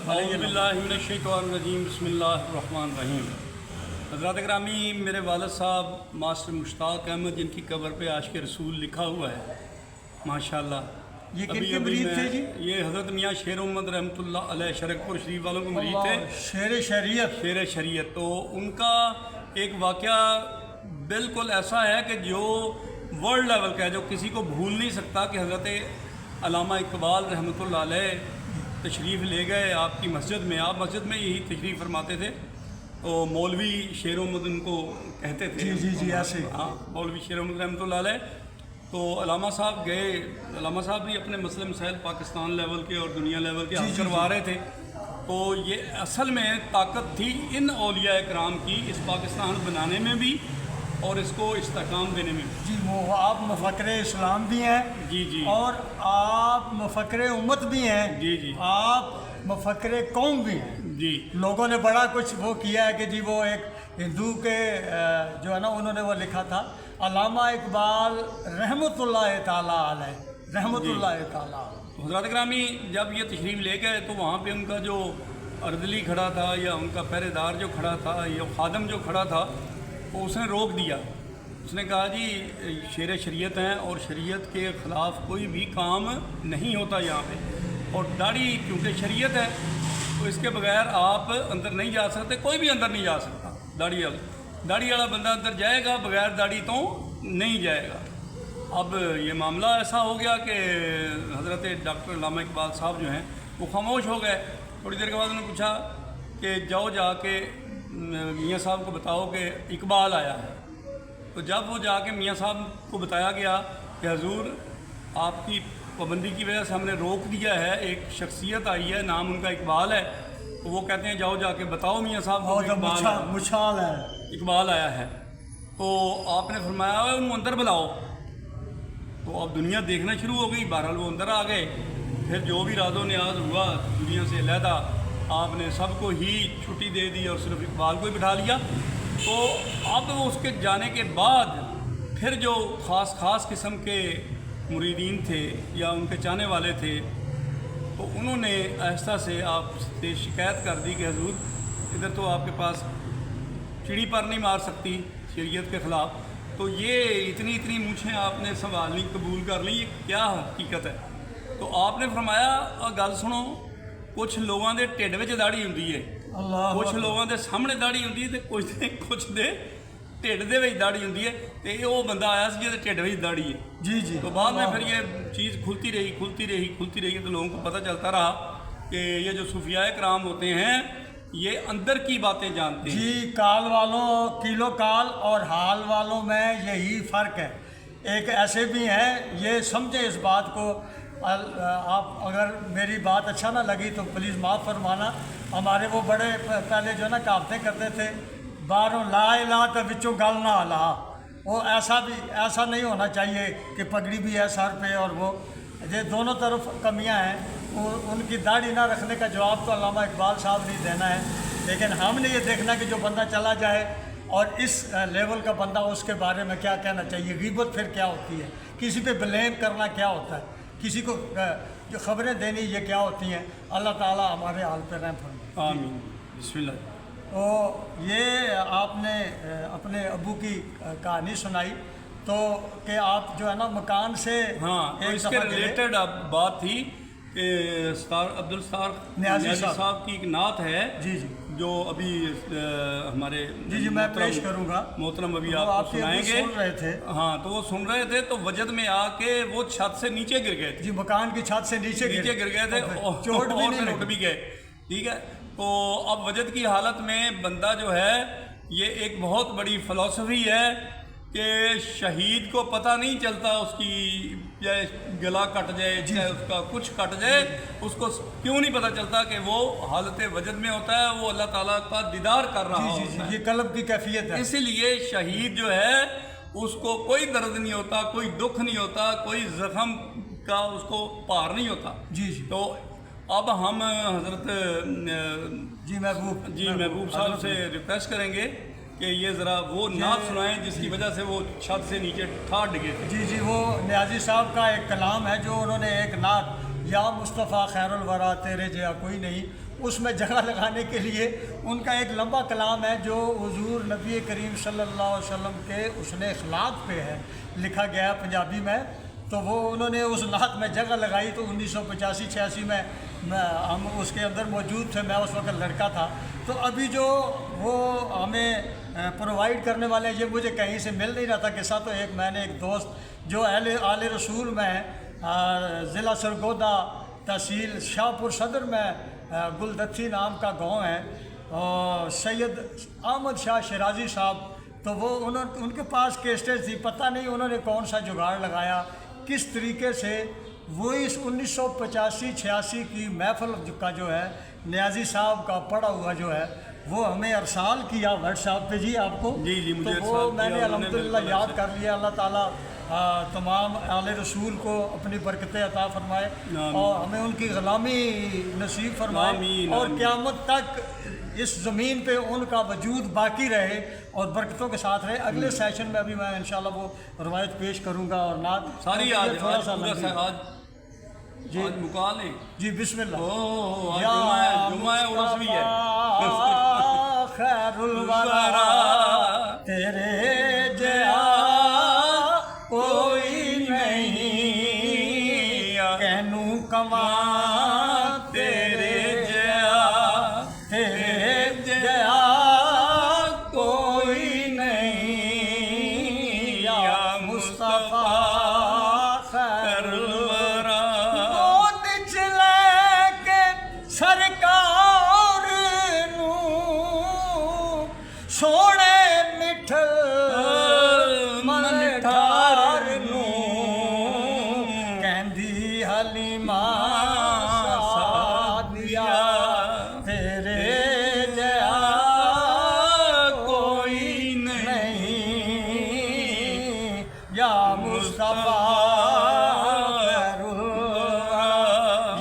اعوذ باللہ من الشیطان الرجیم بسم اللہ الرحمن الرحیم۔ حضرات گرامی، میرے والد صاحب ماسٹر مشتاق احمد، جن کی قبر پہ عاشق رسول لکھا ہوا ہے ماشاءاللہ، یہ کن کے مرید تھے جی؟ یہ حضرت میاں شیر محمد رحمۃ اللہ علیہ شرک پور شریف والوں کے مرید تھے، شیر شریعت۔ شیر شریعت۔ تو ان کا ایک واقعہ بالکل ایسا ہے کہ جو ورلڈ لیول کا ہے، جو کسی کو بھول نہیں سکتا، کہ حضرت علامہ اقبال رحمۃ اللہ علیہ تشریف لے گئے آپ کی مسجد میں۔ آپ مسجد میں یہی تشریف فرماتے تھے، تو مولوی شیر محمد ان کو کہتے تھے۔ جی ایسے ہاں، مولوی شیر محمد رحمۃ اللہ علیہ۔ تو علامہ صاحب گئے، علامہ صاحب بھی اپنے مسئلے مسائل پاکستان لیول کے اور دنیا لیول کے حل کروا رہے تھے۔ تو یہ اصل میں طاقت تھی ان اولیاء کرام کی، اس پاکستان بنانے میں بھی اور اس کو استحکام دینے میں بھی۔ جی، وہ آپ مفکر اسلام بھی ہیں جی اور آپ مفکر امت بھی ہیں، جی آپ مفکر قوم بھی ہیں۔ جی لوگوں نے بڑا کچھ وہ کیا ہے کہ جی وہ ایک ہندو کے جو ہے نا، انہوں نے وہ لکھا تھا علامہ اقبال رحمۃ اللہ تعالیٰ علیہ، رحمۃ اللہ تعالیٰ علیہ۔ حضرات گرامی، جب یہ تشریف لے گئے تو وہاں پہ ان کا جو اردلی کھڑا تھا، یا ان کا پہرے دار جو کھڑا تھا، یا خادم جو کھڑا تھا، وہ اس نے روک دیا۔ اس نے کہا جی شیر شریعت ہیں اور شریعت کے خلاف کوئی بھی کام نہیں ہوتا یہاں پہ، اور داڑھی کیونکہ شریعت ہے تو اس کے بغیر آپ اندر نہیں جا سکتے، کوئی بھی اندر نہیں جا سکتا۔ داڑھی والا بندہ اندر جائے گا، بغیر داڑھی تو نہیں جائے گا۔ اب یہ معاملہ ایسا ہو گیا کہ حضرت ڈاکٹر علامہ اقبال صاحب جو ہیں وہ خاموش ہو گئے۔ تھوڑی دیر کے بعد انہوں نے پوچھا کہ جاؤ جا کے میاں صاحب کو بتاؤ کہ اقبال آیا ہے۔ تو جب وہ جا کے میاں صاحب کو بتایا گیا کہ حضور آپ کی پابندی کی وجہ سے ہم نے روک دیا ہے، ایک شخصیت آئی ہے، نام ان کا اقبال ہے، تو وہ کہتے ہیں جاؤ جا کے بتاؤ میاں صاحب کو مچھال ہے، اقبال آیا ہے۔ تو آپ نے فرمایا ان کو اندر بلاؤ۔ تو اب دنیا دیکھنا شروع ہو گئی۔ بہرحال وہ اندر آ گئے۔ پھر جو بھی راز و نیاز ہوا دنیا سے علیحدہ، آپ نے سب کو ہی چھٹی دے دی اور صرف اقبال کو ہی بٹھا لیا۔ تو اب اس کے جانے کے بعد پھر جو خاص قسم کے مریدین تھے یا ان کے چاہنے والے تھے، تو انہوں نے آہستہ سے آپ سے شکایت کر دی کہ حضور ادھر تو آپ کے پاس چڑی پر نہیں مار سکتی شریعت کے خلاف، تو یہ اتنی مونچھیں آپ نے سنبھالنی قبول کر لی، یہ کیا حقیقت ہے؟ تو آپ نے فرمایا گل سنو، کچھ لوگوں دے ٹھڈ وچ داڑھی ہوندی ہے، کچھ لوگوں دے سامنے داڑھی ہوندی ہے، تے کچھ دے ٹھڈ دے وچ داڑھی ہوندی ہے۔ تے وہ بندہ آیا سی جہدے ٹھڈ وچ داڑھی ہے۔ جی تو بعد میں پھر یہ چیز کھلتی رہی تو لوگوں کو پتہ چلتا رہا کہ یہ جو صوفیاء کرام ہوتے ہیں یہ اندر کی باتیں جانتے ہیں۔ جی، کال والوں کیلو کال اور حال والوں میں یہی فرق ہے۔ ایک ایسے بھی ہیں، یہ سمجھیں اس بات کو۔ آپ اگر میری بات اچھا نہ لگی تو پلیز معاف فرمانا۔ ہمارے وہ بڑے پہلے جو ہے نا کہاوتیں کرتے تھے، باہروں لا الہ تو وچوں گل نہ الا۔ وہ ایسا نہیں ہونا چاہیے کہ پگڑی بھی ہے سر پہ اور وہ یہ دونوں طرف کمیاں ہیں۔ ان کی داڑھی نہ رکھنے کا جواب تو علامہ اقبال صاحب نہیں دینا ہے، لیکن ہم نے یہ دیکھنا کہ جو بندہ چلا جائے اور اس لیول کا بندہ، اس کے بارے میں کیا کہنا چاہیے۔ غیبت پھر کیا ہوتی ہے، کسی پہ بلیم کرنا کیا ہوتا ہے، کسی کو جو خبریں دینی یہ کیا ہوتی ہیں۔ اللہ تعالیٰ ہمارے حال پہ رحم فرمائے۔ آمین۔ بسم اللہ۔ تو یہ آپ نے اپنے ابو کی کہانی سنائی، تو کہ آپ جو ہے نا مکان سے اس کے ریلیٹڈ اب بات تھی کہ عبدالستار نیازی صاحب کی ایک نعت ہے جو ابھی ہمارے میں پیش کروں گا، محترم ابھی آپ کو سنائیں گے۔ سن رہے تھے، ہاں، تو وہ سن رہے تھے تو وجد میں آ کے وہ چھت سے نیچے گر گئے تھے۔ جی، مکان کی چھت سے نیچے گر گئے تھے، چوٹ بھی گئے۔ ٹھیک ہے، تو اب وجد کی حالت میں بندہ جو ہے، یہ ایک بہت بڑی فلسفی ہے کہ شہید کو پتہ نہیں چلتا اس کی چاہے گلا کٹ جائے، چاہے اس کا کچھ کٹ جائے، اس کو کیوں نہیں پتہ چلتا کہ وہ حالت وجد میں ہوتا ہے، وہ اللہ تعالیٰ کا دیدار کر رہا ہوتا ہے۔ یہ قلب کی کیفیت ہے۔ اسی لیے شہید جو ہے اس کو کوئی درد نہیں ہوتا، کوئی دکھ نہیں ہوتا، کوئی زخم کا اس کو پار نہیں ہوتا۔ تو اب ہم حضرت محبوب صاحب سے ریکویسٹ کریں گے کہ یہ ذرا وہ نعت سنائیں جس کی وجہ سے وہ چھت سے نیچے ٹھار ڈگے تھے۔ جی، وہ نیازی صاحب کا ایک کلام ہے جو انہوں نے ایک نعت یا مصطفیٰ خیر الورا تیرے جیا کوئی نہیں، اس میں جگہ لگانے کے لیے ان کا ایک لمبا کلام ہے جو حضور نبی کریم صلی اللہ علیہ وسلم کے حسن اخلاق پہ ہے، لکھا گیا ہے پنجابی میں، تو وہ انہوں نے اس نعت میں جگہ لگائی، تو 1985-86 میں ہم اس کے اندر موجود تھے، میں اس وقت لڑکا تھا، تو ابھی جو وہ ہمیں پرووائڈ کرنے والے ہیں یہ مجھے کہیں سے مل نہیں رہا تھا قصہ، تو میں نے ایک دوست جو آل رسول میں ضلع سرگودا تحصیل شاہ پور صدر میں گلدتھی نام کا گاؤں ہے، سید احمد شاہ شیرازی صاحب، تو وہ ان کے پاس کیسٹیں تھی، پتہ نہیں انہوں نے کون سا جگاڑ لگایا کس طریقے سے وہ اس 1985-86 کی محفل کا جو ہے نیازی صاحب کا پڑھا ہوا جو ہے وہ ہمیں ارسال کیا واٹس ایپ پہ جی آپ کو، جی مجھے تو وہ میں نے الحمدللہ یاد کر لیا۔ اللہ تعالیٰ تمام آل رسول کو اپنی برکتیں عطا فرمائے اور ہمیں ان کی غلامی نصیب فرمائے، اور قیامت تک اس زمین پہ ان کا وجود باقی رہے اور برکتوں کے ساتھ رہے۔ اگلے سیشن میں ابھی میں انشاءاللہ وہ روایت پیش کروں گا اور نعت ساری تھوڑا سا جی مکا لیں جی بسم اللہ۔ جمعہ عرس بھی ہے، خیر الورا تیرے جیا کوئی نہیں، کہنو کما تیرے جیا، تیرے جیا کوئی نہیں، یا مصطفیٰ خیر الورا، گود چ لے کے سرکار نو سونے مٹھل منٹھار نو کہندی حلیمہ سعدیہ تیرے جیا کوئی نہیں، یا مصطفیٰ خیر الورا۔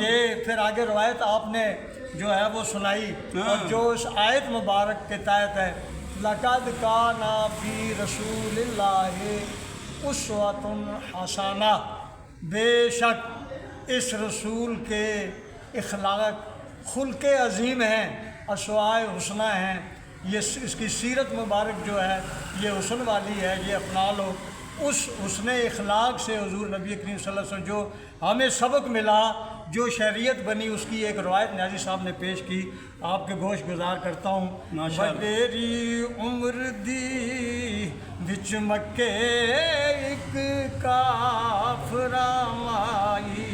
یہ پھر آگے روایت آپ نے جو ہے وہ سنائی، اور جو اس آیت مبارک کے تحت ہے، لقد کان فی رسول اللہ اسوۃ حسنہ، بے شک اس رسول کے اخلاق خلق عظیم ہیں، اسوائے حسنہ ہیں، یہ اس کی سیرت مبارک جو ہے یہ حسن والی ہے، یہ اپنا لو۔ اس حسن اخلاق سے حضور نبی کریم صلی اللہ علیہ وسلم جو ہمیں سبق ملا، جو شریعت بنی، اس کی ایک روایت نیازی صاحب نے پیش کی، آپ کے گوش گزار کرتا ہوں۔ وڈیری عمر دی وچ مکے ایک کافر مائی،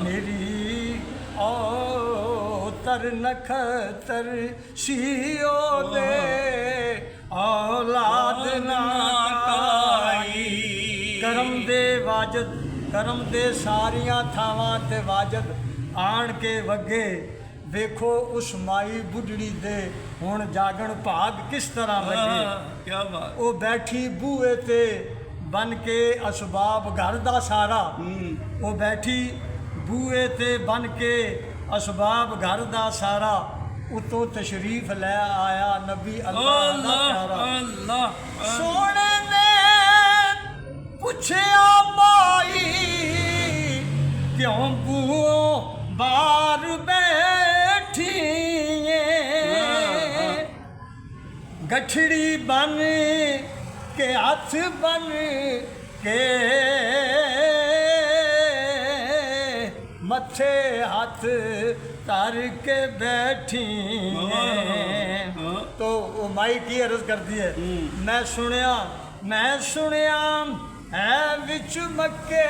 میری او تر نکھتر سیو دے اولاد نہ کائی، کرم دے واجد کرم دے ساریاں تھاواں تے واجد آن کے وگے، ویکھو اس مائی بڈڑی دے ہن جاگن بھاگ کس طرح لگے، کیا بات، او بیٹھی بوئے تے بن کے اسباب گھر دا سارا، او بیٹھی بوئے تے بن کے اسباب گھر دا سارا، اتوں تشریف لے آیا نبی اللہ دا پیارا، سونے نے پوچھیا مائی کیوں بو بار بیٹھی گٹھڑی بن کے ہاتھ بن کے متھے ہاتھ تر کے بیٹھی، تو وہ مائی کی عرض کرتی ہے، میں سنیا ہے وچ مکے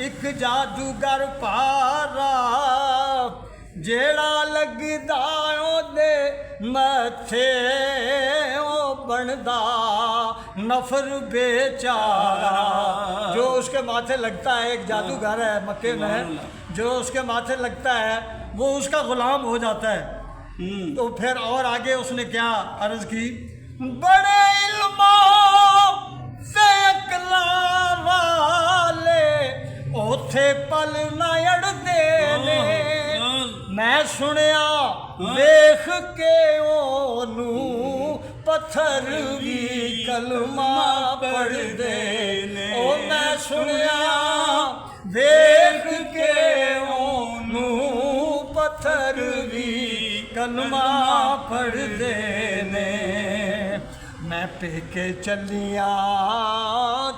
ایک جادوگر پارا، جیڑا لگدا اودے متھے او بندا نفر بیچارا، جو اس کے ماتھے لگتا ہے، ایک جادوگر ہے مکے میں، جو اس کے ماتھے لگتا ہے وہ اس کا غلام ہو جاتا ہے۔ تو پھر اور آگے اس نے کیا عرض کی، بڑے علموں سے اکلا والے اوتھے پل نہ اڑدے نے، میں سنیا ویکھ کے اونوں پتھر بھی کلمہ پڑھ دے، او میں سنیا ویکھ کے پتھر بھی کلمہ پڑھ دینے میں پہ کے چلیاں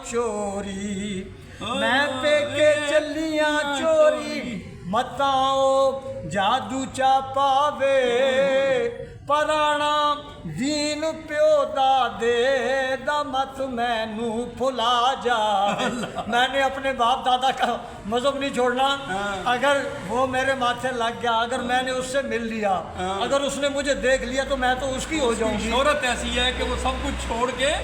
چوری میں پہ کے چلیاں چوری متاؤ جادو چا پاوے پرانا دین پیو دادے دا مت مینو بھلا جا میں نے اپنے باپ دادا کا مذہب نہیں چھوڑنا اگر وہ میرے ماتھے لگ گیا اگر میں نے اس سے مل لیا اگر اس نے مجھے دیکھ لیا تو میں تو اس کی ہو جاؤں گی شہرت ایسی ہے کہ وہ سب کچھ چھوڑ کے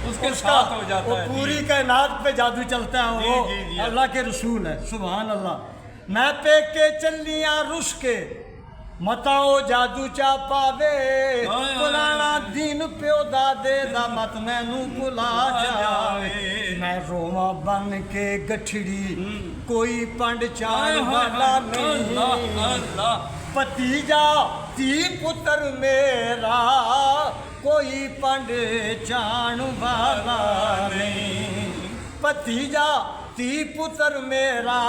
اس کے ساتھ ہو جاتا ہے پوری کائنات پہ جادو چلتا ہے وہ اللہ کے رسول ہے سبحان اللہ میں پہ کے چلیاں رس کے متاؤ جادو چا پاوے پرانا دین پیو دادے دا مت مینو بھلا جاوے میں رواں بن کے گٹھڑی کوئی پنڈ چان والا نہیں پتیجا تی پتر میرا کوئی پنڈ چان والا نہیں پتیجا تی پتر میرا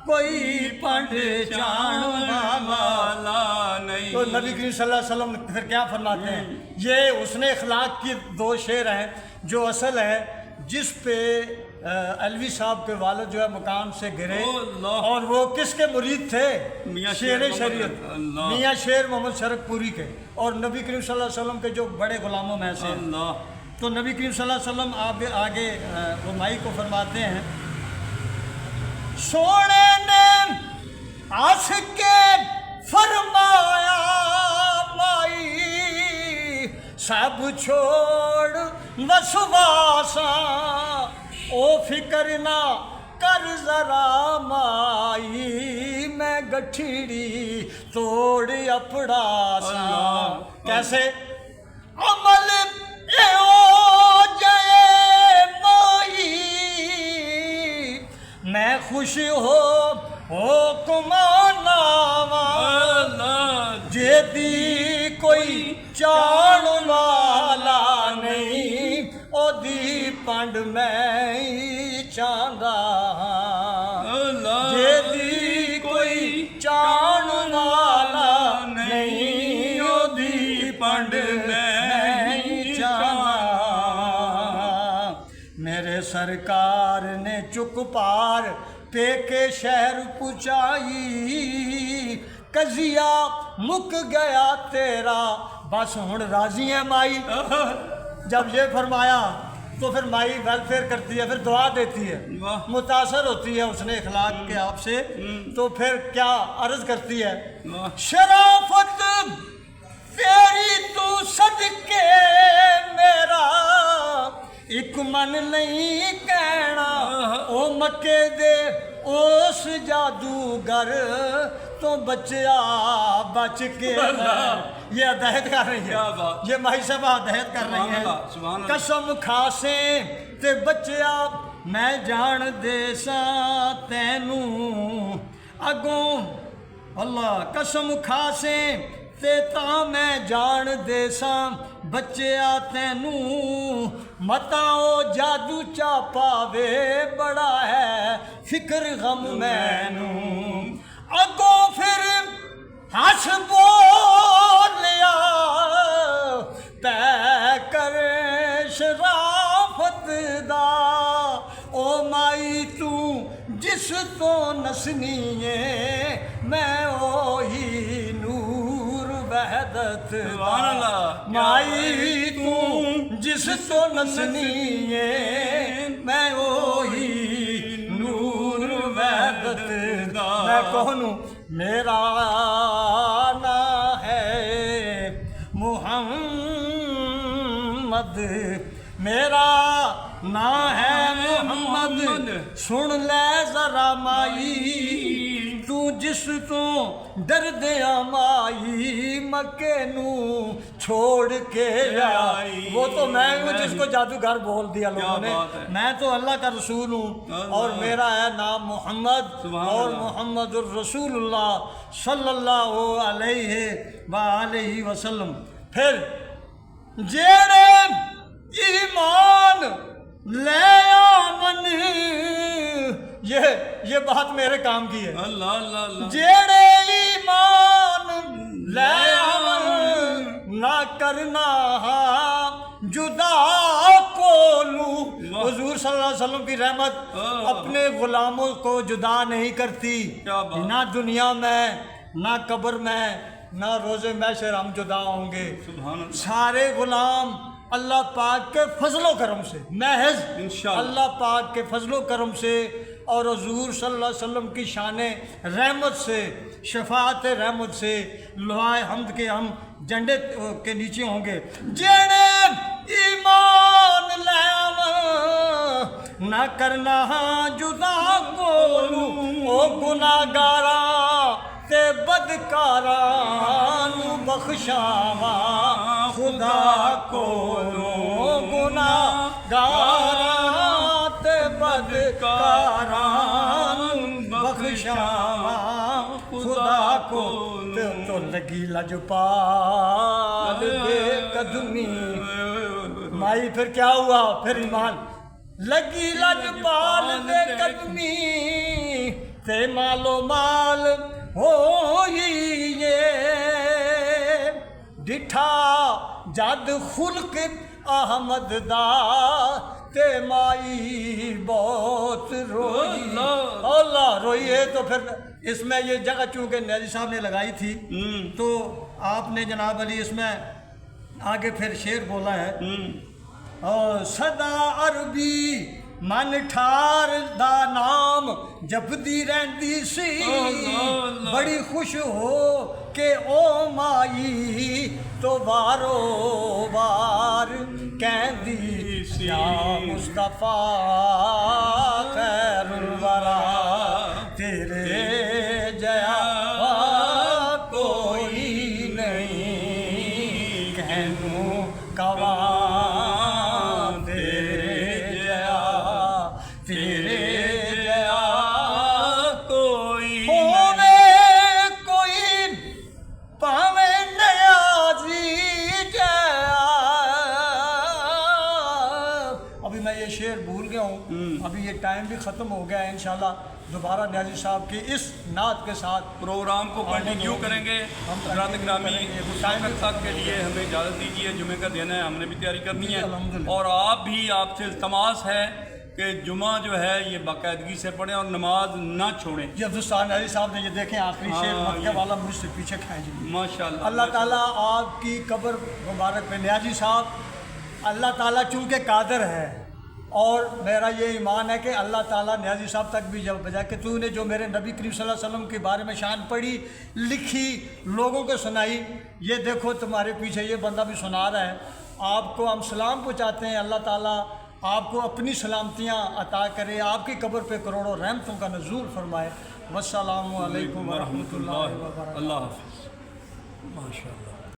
کوئی پنڈ چان والا نہیں تو نبی کریم صلی اللہ علیہ وسلم پھر کیا فرماتے ہیں یہ حسن اخلاق کی دو شعر ہیں جو اصل ہے جس پہ علوی صاحب کے والد جو ہے مقام سے گرے اور وہ کس کے مرید تھے شیر شریعت میاں شیر محمد شرک پوری کے اور نبی کریم صلی اللہ علیہ وسلم کے جو بڑے غلاموں میں سے تو نبی کریم صلی اللہ علیہ وسلم آگے رمائی کو فرماتے ہیں سونے نے آس کے فرمایا مائی سب چھوڑ وسواساں او فکر نہ کر ذرا مائی میں گٹھڑی توڑ اپڑا سا کیسے عمل اے او جائے مائی میں خوش ہو کمانا جے دی کوئی چان والا نہیں او دی پنڈ میں چاندہ جے دی کوئی چان والا نہیں او دی پنڈ میں چاندہ میرے سرکار نے چک پار پے کے شہر پچائی قضیہ مک گیا تیرا بس ہن راضی ہے مائی جب یہ فرمایا تو پھر مائی ویلفیئر کرتی ہے پھر دعا دیتی ہے متاثر ہوتی ہے اس نے اخلاق کے آپ سے تو پھر کیا عرض کرتی ہے شرافت تیری تو صدقے میرا ایک من نہیں کہنا او مکے دے اس جادوگر تو بچیا بچ کے یہ عدہد کر رہی ہے یہ مائی صاحبہ عدہد کر رہی ہے قسم کھاسیں تے بچیا میں جان دے ساں تینوں اگوں اللہ قسم کھاسیں تے تا میں جان دے ساں بچیا تینوں متاؤ جادو چا پاوے بڑا ہے فکر غم مینوں اگوں پھر ہس بولیا پے کر شرافت دا او مائی تو جس تو نسنی ہے میں اوہی نور وحدت مائی تو جس تو نسنی ہے میں اوہی نور وحدت میں کہوں میرا نام ہے محمد میرا نام ہے محمد سن لے ذرا مائی تو جس تو ڈردیا مائی مکے نو چھوڑ کے آئی وہ تو میں ہوں جس کو جادوگر بول دیا لوگوں نے میں تو اللہ کا رسول ہوں اور میرا ہے نام محمد اور محمد الرسول اللہ صلی اللہ علیہ وآلہ وسلم پھر جیڑے ایمان لے آمن یہ بات میرے کام کی ہے. اللہ اللہ اللہ. جیڑے ایمان لے آون نہ کرنا جدا کولو. حضور صلی اللہ علیہ وسلم کی رحمت اپنے غلاموں کو جدا نہیں کرتی. نہ دنیا میں نہ قبر میں نہ روز محشر ہم جدا ہوں گے. سارے غلام اللہ پاک کے فضل و کرم سے محض اللہ پاک کے فضل و کرم سے اور حضور صلی اللہ علیہ وسلم کی شان رحمت سے شفاعت رحمت سے لوائے حمد کے ہم جھنڈے کے نیچے ہوں گے. جیڑے ایمان لے آون نہ کرنا جدا کولو او گناہگاراں تے بدکاراں نو بخشاواں خدا کولو. گناہگاراں تے بدکاراں نو بخشاواں خدا کولو. تو لگی لجپال بے قدمی مائی پھر کیا ہوا پھر ایمان لگی لجپال بے قدمی تے مالو مال ہوئی یہ ڈٹھا جد خلق احمد دا تے مائی بہت روئی. اللہ روئی ہے. تو پھر اس میں یہ جگہ چونکہ نیازی صاحب نے لگائی تھی تو آپ نے جناب علی اس میں آگے پھر شعر بولا ہے. صدا عربی من ٹھار دا نام جپدی رہندی سی بڑی خوش ہو کہ او مائی تو وارو وار کہندی سی یا مصطفیٰ خیر الورا تیرے جیا کوئی نہیں کہنوں کوا ابھی یہ ٹائم بھی ختم ہو گیا ہے. انشاءاللہ دوبارہ نیازی صاحب کی اس نعت کے ساتھ پروگرام کو کنٹینیو کریں گے. حضرات گرامی ٹائم تک کے لیے ہمیں اجازت دیجیے. جمعے کا دن ہے ہم نے بھی تیاری کرنی ہے اور آپ بھی آپ سے التماس ہے کہ جمعہ جو ہے یہ باقاعدگی سے پڑھیں اور نماز نہ چھوڑیں. یہ عبدالستار نیازی صاحب نے یہ دیکھیں آخری شعر مکہ والا مجھ سے پیچھے کھائیں جی. ماشاءاللہ. اللہ تعالیٰ آپ کی قبر مبارک پہ نیازی صاحب اللہ تعالیٰ چونکہ قادر ہے اور میرا یہ ایمان ہے کہ اللہ تعالیٰ نیازی صاحب تک بھی جب بجا کہ تو نے جو میرے نبی کریم صلی اللہ علیہ وسلم کے بارے میں شان پڑھی لکھی لوگوں کو سنائی یہ دیکھو تمہارے پیچھے یہ بندہ بھی سنا رہا ہے. آپ کو ہم سلام پہنچاتے ہیں. اللہ تعالیٰ آپ کو اپنی سلامتیاں عطا کرے آپ کی قبر پہ کروڑوں رحمتوں کا نزول فرمائے. والسلام علیکم ورحمۃ اللہ وبرکاتہ. اللہ حافظ. ماشاءاللہ.